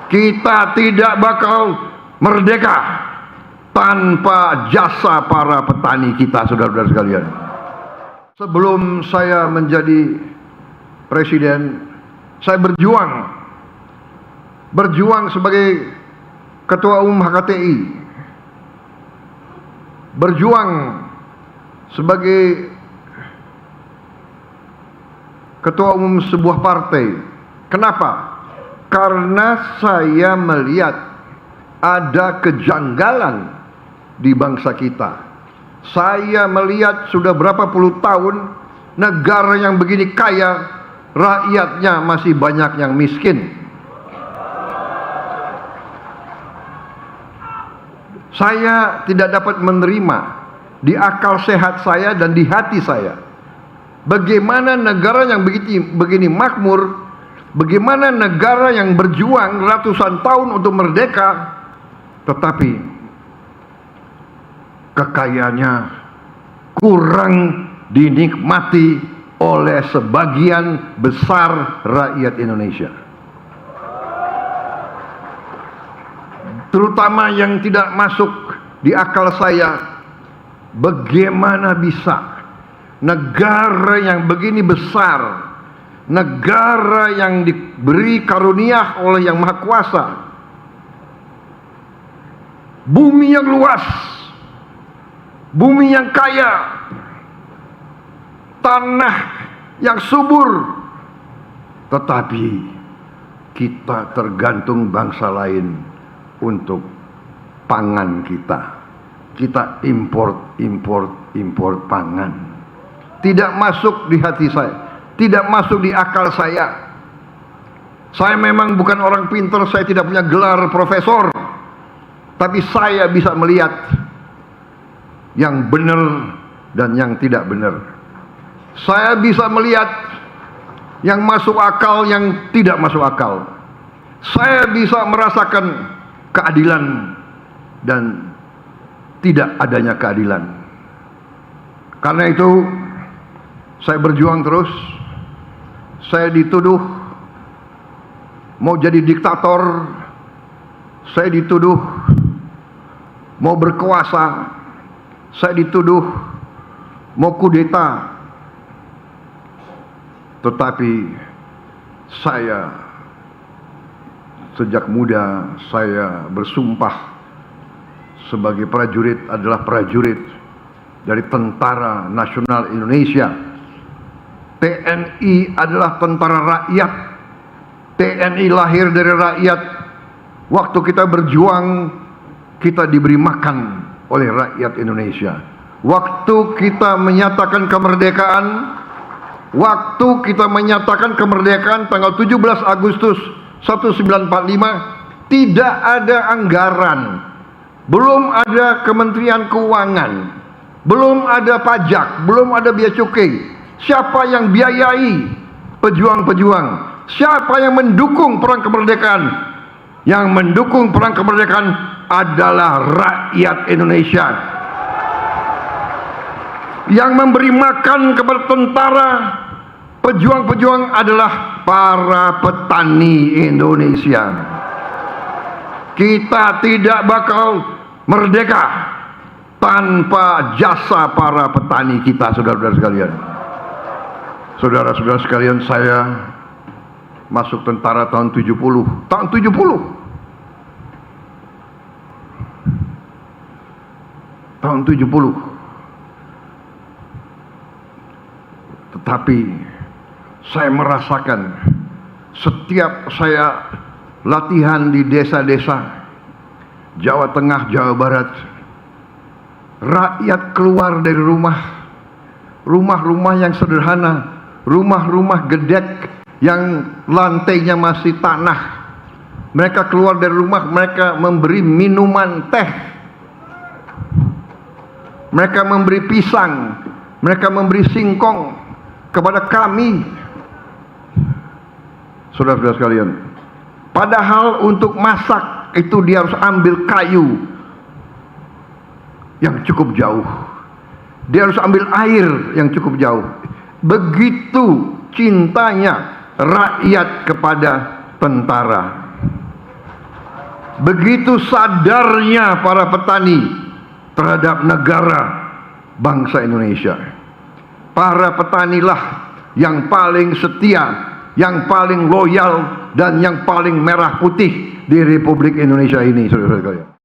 Kita tidak bakal merdeka tanpa jasa para petani kita, saudara-saudara sekalian. Sebelum saya menjadi presiden, saya berjuang sebagai ketua umum HKTI, berjuang sebagai ketua umum sebuah partai. Kenapa? Karena saya melihat ada kejanggalan di bangsa kita. Saya melihat sudah berapa puluh tahun negara yang begini kaya, rakyatnya masih banyak yang miskin. Saya tidak dapat menerima di akal sehat saya dan di hati saya, bagaimana negara yang begini makmur, bagaimana negara yang berjuang ratusan tahun untuk merdeka, tetapi kekayaannya kurang dinikmati oleh sebagian besar rakyat Indonesia. Terutama yang tidak masuk di akal saya, bagaimana bisa negara yang begini besar, negara yang diberi karunia oleh Yang Maha Kuasa, bumi yang luas, bumi yang kaya, tanah yang subur, tetapi kita tergantung bangsa lain untuk pangan kita. Kita import pangan. Tidak masuk di hati saya, tidak masuk di akal saya. Saya memang bukan orang pintar, saya tidak punya gelar profesor, tapi saya bisa melihat yang benar dan yang tidak benar. Saya bisa melihat yang masuk akal, yang tidak masuk akal. Saya bisa merasakan keadilan dan tidak adanya keadilan. Karena itu saya berjuang terus. Saya dituduh mau jadi diktator, saya dituduh mau berkuasa, saya dituduh mau kudeta. Tetapi saya sejak muda saya bersumpah sebagai prajurit adalah prajurit dari Tentara Nasional Indonesia. TNI adalah tentara rakyat. TNI lahir dari rakyat. Waktu kita berjuang, kita diberi makan oleh rakyat Indonesia. Waktu kita menyatakan kemerdekaan tanggal 17 Agustus 1945, tidak ada anggaran, belum ada Kementerian Keuangan, belum ada pajak, belum ada bea cukai. Siapa yang biayai pejuang-pejuang? Siapa yang mendukung perang kemerdekaan? Yang mendukung perang kemerdekaan adalah rakyat Indonesia. Yang memberi makan kepada tentara, pejuang-pejuang adalah para petani Indonesia. Kita tidak bakal merdeka tanpa jasa para petani kita, saudara-saudara sekalian. Saudara-saudara sekalian, saya masuk tentara tahun 70. Tahun 70. Tahun 70. Tetapi saya merasakan setiap saya latihan di desa-desa Jawa Tengah, Jawa Barat, rakyat keluar dari rumah-rumah yang sederhana, rumah-rumah gedek yang lantainya masih tanah. Mereka keluar dari rumah, mereka memberi minuman teh, mereka memberi pisang, mereka memberi singkong kepada kami, saudara-saudara sekalian. Padahal untuk masak itu dia harus ambil kayu yang cukup jauh, dia harus ambil air yang cukup jauh. Begitu cintanya rakyat kepada tentara. Begitu sadarnya para petani terhadap negara bangsa Indonesia. Para petanilah yang paling setia, yang paling loyal, dan yang paling merah putih di Republik Indonesia ini, saudara-saudara.